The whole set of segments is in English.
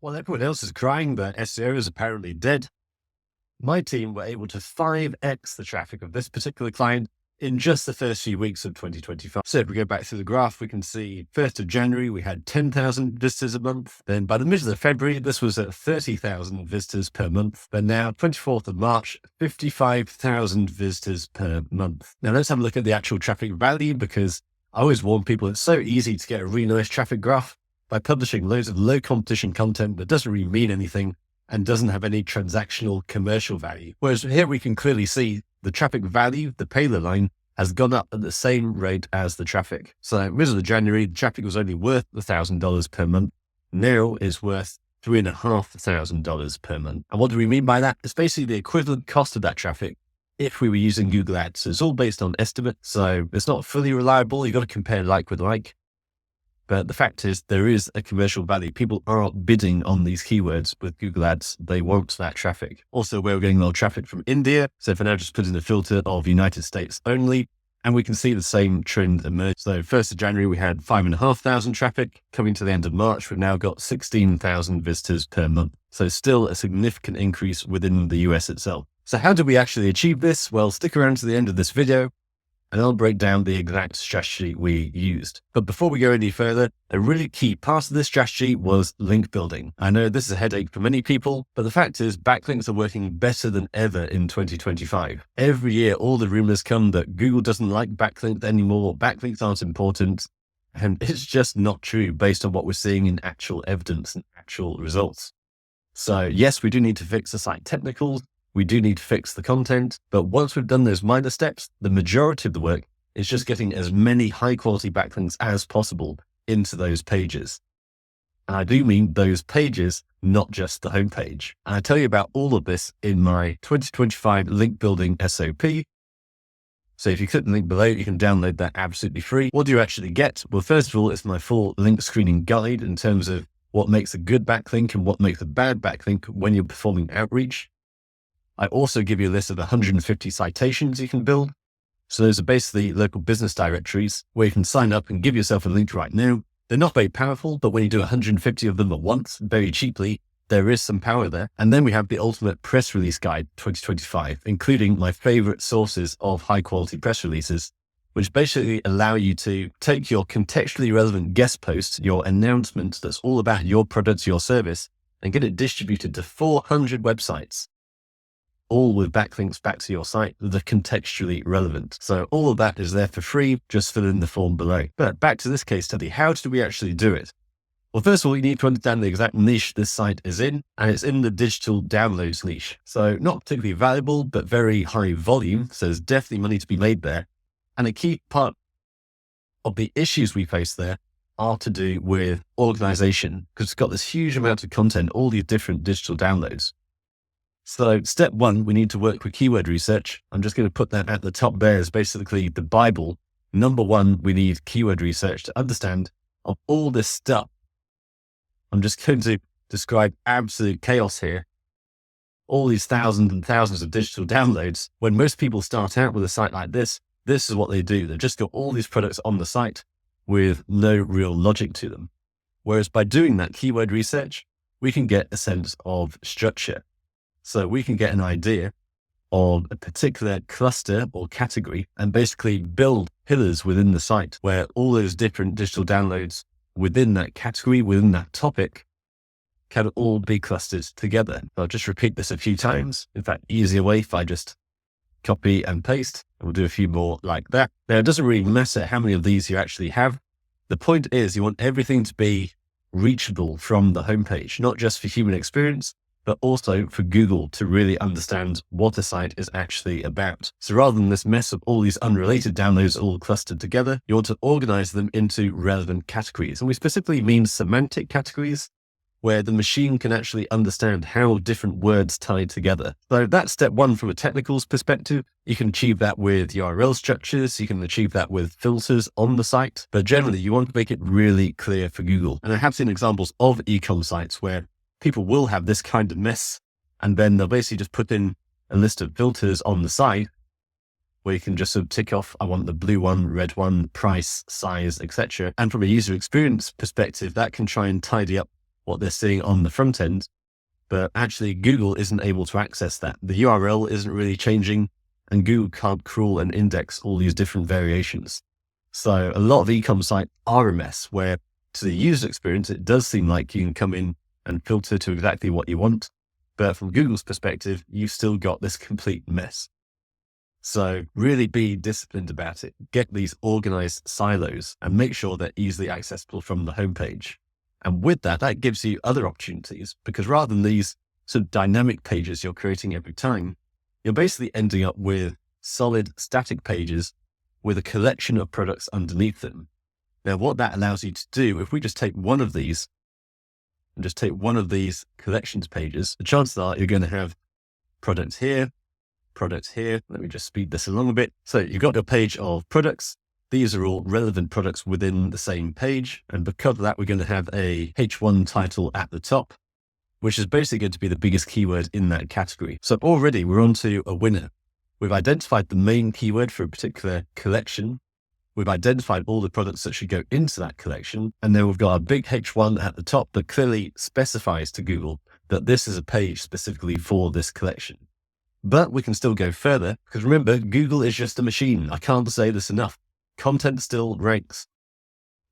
While everyone else is crying that SEO is apparently dead, my team were able to 5x the traffic of this particular client in just the first few weeks of 2025. So if we go back through the graph, we can see 1st of January, we had 10,000 visitors a month. Then by the middle of February, this was at 30,000 visitors per month. But now 24th of March, 55,000 visitors per month. Now let's have a look at the actual traffic value, because I always warn people it's so easy to get a really nice traffic graph by publishing loads of low competition content that doesn't really mean anything and doesn't have any transactional commercial value. Whereas here we can clearly see the traffic value, the payload line, has gone up at the same rate as the traffic. So middle of January, the traffic was only worth $1,000 per month. Now it's worth $3,500 per month. And what do we mean by that? It's basically the equivalent cost of that traffic if we were using Google Ads. So it's all based on estimate. So it's not fully reliable. You've got to compare like with like. But the fact is there is a commercial value. People are bidding on these keywords with Google Ads. They want that traffic. Also, we're getting a lot of traffic from India. So for now, just put in a filter of United States only, and we can see the same trend emerge. So 1st of January, we had 5,500 traffic. Coming to the end of March, we've now got 16,000 visitors per month. So still a significant increase within the US itself. So how do we actually achieve this? Well, stick around to the end of this video and I'll break down the exact strategy we used. But before we go any further, a really key part of this strategy was link building. I know this is a headache for many people, but the fact is backlinks are working better than ever in 2025. Every year, all the rumors come that Google doesn't like backlinks anymore, backlinks aren't important, and it's just not true based on what we're seeing in actual evidence and actual results. So yes, we do need to fix the site technicals. We do need to fix the content, but once we've done those minor steps, the majority of the work is just getting as many high quality backlinks as possible into those pages. And I do mean those pages, not just the homepage. And I tell you about all of this in my 2025 link building SOP. So if you click the link below, you can download that absolutely free. What do you actually get? Well, first of all, it's my full link screening guide in terms of what makes a good backlink and what makes a bad backlink when you're performing outreach. I also give you a list of 150 citations you can build. So those are basically local business directories where you can sign up and give yourself a link right now. They're not very powerful, but when you do 150 of them at once, very cheaply, there is some power there. And then we have the ultimate press release guide 2025, including my favorite sources of high quality press releases, which basically allow you to take your contextually relevant guest post, your announcement that's all about your product, your service, and get it distributed to 400 websites. All with backlinks back to your site that are contextually relevant. So all of that is there for free, just fill in the form below. But back to this case study, how do we actually do it? Well, first of all, you need to understand the exact niche this site is in, and it's in the digital downloads niche. So not particularly valuable, but very high volume. So there's definitely money to be made there. And a key part of the issues we face there are to do with organization, because it's got this huge amount of content, all these different digital downloads. So step one, we need to work with keyword research. I'm just going to put that at the top there as basically the Bible. Number one, we need keyword research to understand of all this stuff. I'm just going to describe absolute chaos here. All these thousands and thousands of digital downloads. When most people start out with a site like this is what they do. They've just got all these products on the site with no real logic to them. Whereas by doing that keyword research, we can get a sense of structure. So we can get an idea of a particular cluster or category and basically build pillars within the site where all those different digital downloads within that category, within that topic, can all be clustered together. I'll just repeat this a few times. In fact, easier way if I just copy and paste, and we'll do a few more like that. Now, it doesn't really matter how many of these you actually have. The point is you want everything to be reachable from the homepage, not just for human experience, but also for Google to really understand what a site is actually about. So rather than this mess of all these unrelated downloads all clustered together, you want to organize them into relevant categories. And we specifically mean semantic categories where the machine can actually understand how different words tie together. So that's step one from a technicals perspective. You can achieve that with URL structures. You can achieve that with filters on the site, but generally you want to make it really clear for Google. And I have seen examples of e-com sites where people will have this kind of mess, and then they'll basically just put in a list of filters on the site where you can just sort of tick off, I want the blue one, red one, price, size, etc. And from a user experience perspective, that can try and tidy up what they're seeing on the front end, but actually Google isn't able to access that. The URL isn't really changing, and Google can't crawl and index all these different variations. So a lot of e-com sites are a mess, where to the user experience, it does seem like you can come in and filter to exactly what you want. But from Google's perspective, you've still got this complete mess. So really be disciplined about it. Get these organized silos and make sure they're easily accessible from the homepage. And with that, that gives you other opportunities, because rather than these sort of dynamic pages you're creating every time, you're basically ending up with solid static pages with a collection of products underneath them. Now, what that allows you to do, if we just take one of these and just take one of these collections pages, the chances are you're going to have products here. Let me just speed this along a bit. So you've got your page of products. These are all relevant products within the same page. And because of that, we're going to have a H1 title at the top, which is basically going to be the biggest keyword in that category. So already we're on to a winner. We've identified the main keyword for a particular collection. We've identified all the products that should go into that collection. And then we've got a big H1 at the top that clearly specifies to Google that this is a page specifically for this collection. But we can still go further, because remember, Google is just a machine. I can't say this enough. Content still ranks.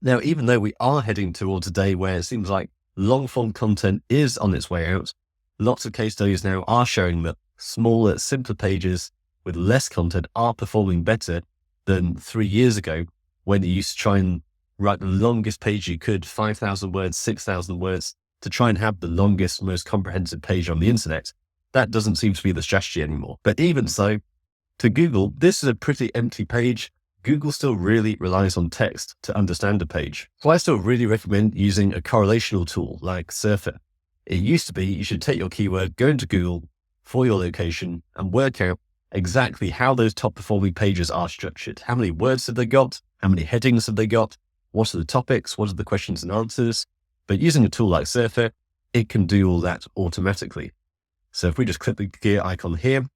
Now, even though we are heading towards a day where it seems like long form content is on its way out, lots of case studies now are showing that smaller, simpler pages with less content are performing better than 3 years ago, when you used to try and write the longest page you could, 5,000 words, 6,000 words, to try and have the longest, most comprehensive page on the internet. That doesn't seem to be the strategy anymore. But even so, to Google, this is a pretty empty page. Google still really relies on text to understand a page. So I still really recommend using a correlational tool like Surfer. It used to be you should take your keyword, go into Google for your location, and work out exactly how those top performing pages are structured. How many words have they got? How many headings have they got? What are the topics? What are the questions and answers? But using a tool like Surfer, it can do all that automatically. So if we just click the gear icon here,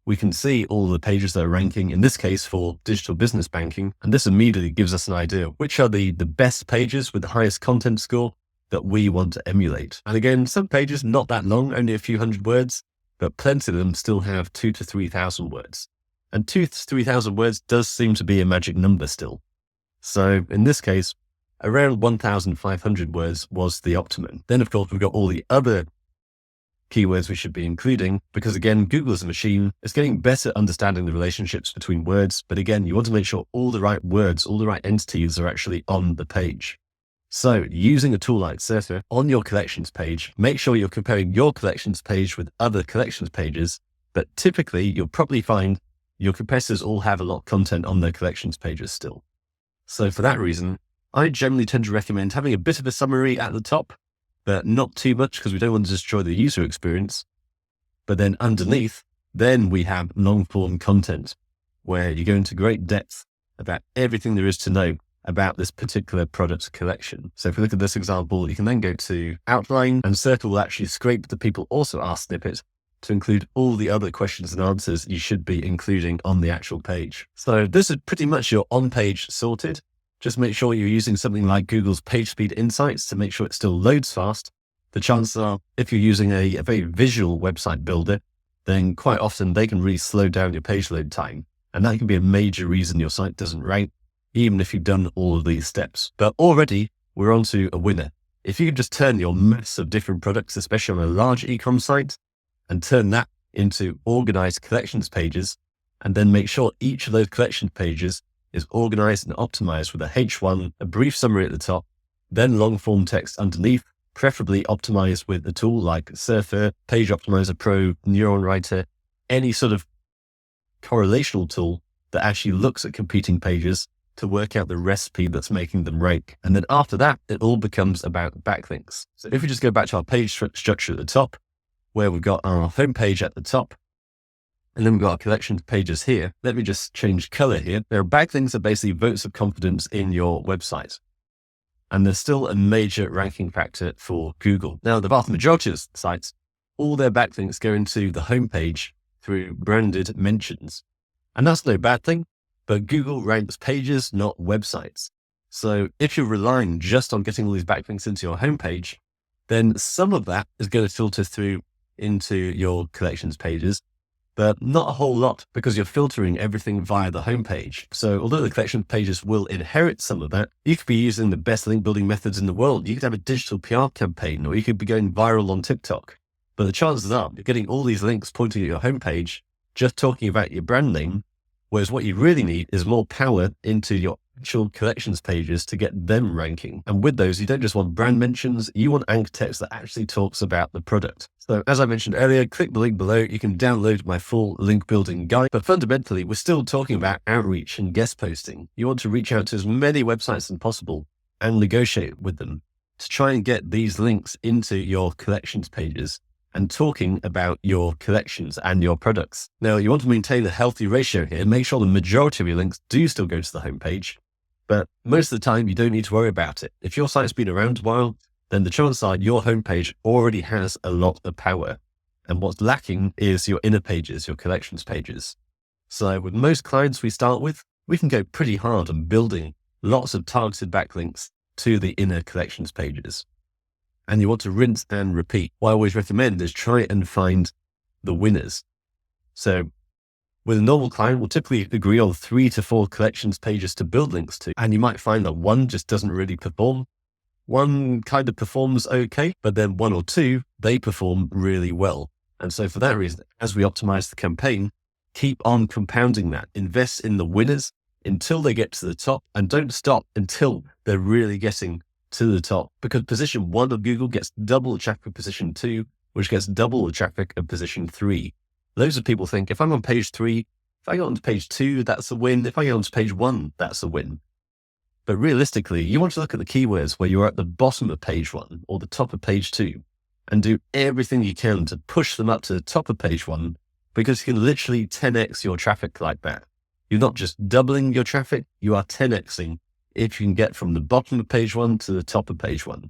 we can see all the pages that are ranking, in this case for digital business banking. And this immediately gives us an idea of which are the best pages with the highest content score that we want to emulate. And again, some pages not that long, only a few hundred words, but plenty of them still have 2,000 to 3,000 words. And 2,000 to 3,000 words does seem to be a magic number still. So in this case, around 1,500 words was the optimum. Then of course, we've got all the other keywords we should be including, because again, Google as a machine is getting better understanding the relationships between words. But again, you want to make sure all the right words, all the right entities are actually on the page. So using a tool like Surfer on your collections page, make sure you're comparing your collections page with other collections pages. But typically you'll probably find your competitors all have a lot of content on their collections pages still. So for that reason, I generally tend to recommend having a bit of a summary at the top, but not too much, because we don't want to destroy the user experience. But then underneath, then we have long form content where you go into great depth about everything there is to know about this particular product collection. So if we look at this example, you can then go to outline, and Circle will actually scrape the people also asked snippet to include all the other questions and answers you should be including on the actual page. So this is pretty much your on-page sorted. Just make sure you're using something like Google's PageSpeed Insights to make sure it still loads fast. The chances are, if you're using a very visual website builder, then quite often they can really slow down your page load time. And that can be a major reason your site doesn't rank, even if you've done all of these steps. But already we're on to a winner. If you can just turn your mass of different products, especially on a large e-com site, and turn that into organized collections pages, and then make sure each of those collections pages is organized and optimized with a H1, a brief summary at the top, then long form text underneath, preferably optimized with a tool like Surfer, Page Optimizer Pro, Neuron Writer, any sort of correlational tool that actually looks at competing pages to work out the recipe that's making them rank. And then after that, it all becomes about backlinks. So if we just go back to our page structure at the top, where we've got our home page at the top, and then we've got our collection pages here. Let me just change color here. There are backlinks that basically votes of confidence in your website. And there's still a major ranking factor for Google. Now, the vast majority of sites, all their backlinks go into the homepage through branded mentions. And that's no bad thing, but Google ranks pages, not websites. So if you're relying just on getting all these backlinks into your homepage, then some of that is going to filter through into your collections pages, but not a whole lot because you're filtering everything via the homepage. So although the collection pages will inherit some of that, you could be using the best link building methods in the world. You could have a digital PR campaign, or you could be going viral on TikTok. But the chances are you're getting all these links pointing at your homepage, just talking about your brand name, whereas what you really need is more power into your actual collections pages to get them ranking. And with those, you don't just want brand mentions, you want anchor text that actually talks about the product. So as I mentioned earlier, click the link below. You can download my full link building guide. But fundamentally, we're still talking about outreach and guest posting. You want to reach out to as many websites as possible and negotiate with them to try and get these links into your collections pages and talking about your collections and your products. Now, you want to maintain a healthy ratio here. Make sure the majority of your links do still go to the homepage, but most of the time you don't need to worry about it. If your site's been around a while, then the chances are your homepage already has a lot of power. And what's lacking is your inner pages, your collections pages. So with most clients we start with, we can go pretty hard on building lots of targeted backlinks to the inner collections pages. And you want to rinse and repeat. What I always recommend is try and find the winners. So with a normal client, we'll typically agree on 3 to 4 collections pages to build links to. And you might find that one just doesn't really perform. One kind of performs okay, but then 1 or 2, they perform really well. And so for that reason, as we optimize the campaign, keep on compounding that. Invest in the winners until they get to the top, and don't stop until they're really getting to the top, because position 1 of Google gets double the traffic of position 2, which gets double the traffic of position 3. Loads of people think if I'm on page 3, if I go on to page 2, that's a win. If I go on to page 1, that's a win. But realistically, you want to look at the keywords where you're at the bottom of page 1 or the top of page 2 and do everything you can to push them up to the top of page 1, because you can literally 10x your traffic like that. You're not just doubling your traffic, you are 10xing if you can get from the bottom of page 1 to the top of page 1.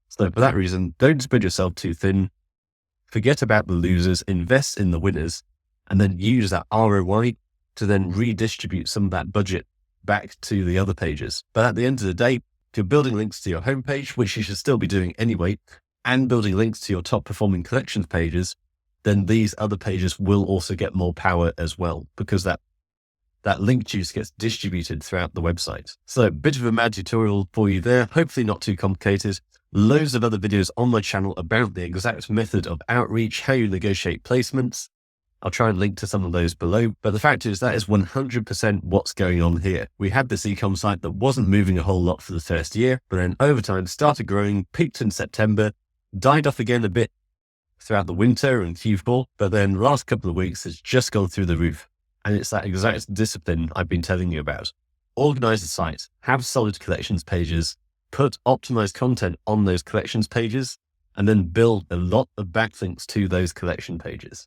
So for that reason, don't spread yourself too thin. Forget about the losers, invest in the winners, and then use that ROI to then redistribute some of that budget back to the other pages. But at the end of the day, if you're building links to your homepage, which you should still be doing anyway, and building links to your top performing collections pages, then these other pages will also get more power as well, because that link juice gets distributed throughout the website. So a bit of a mad tutorial for you there, hopefully not too complicated. Loads of other videos on my channel about the exact method of outreach, how you negotiate placements. I'll try and link to some of those below, but the fact is that is 100% what's going on here. We had this e-com site that wasn't moving a whole lot for the first year, but then over time started growing, peaked in September, died off again a bit throughout the winter and Q4, but then last couple of weeks it's just gone through the roof. And it's that exact discipline I've been telling you about. Organize the site, have solid collections pages, put optimized content on those collections pages, and then build a lot of backlinks to those collection pages.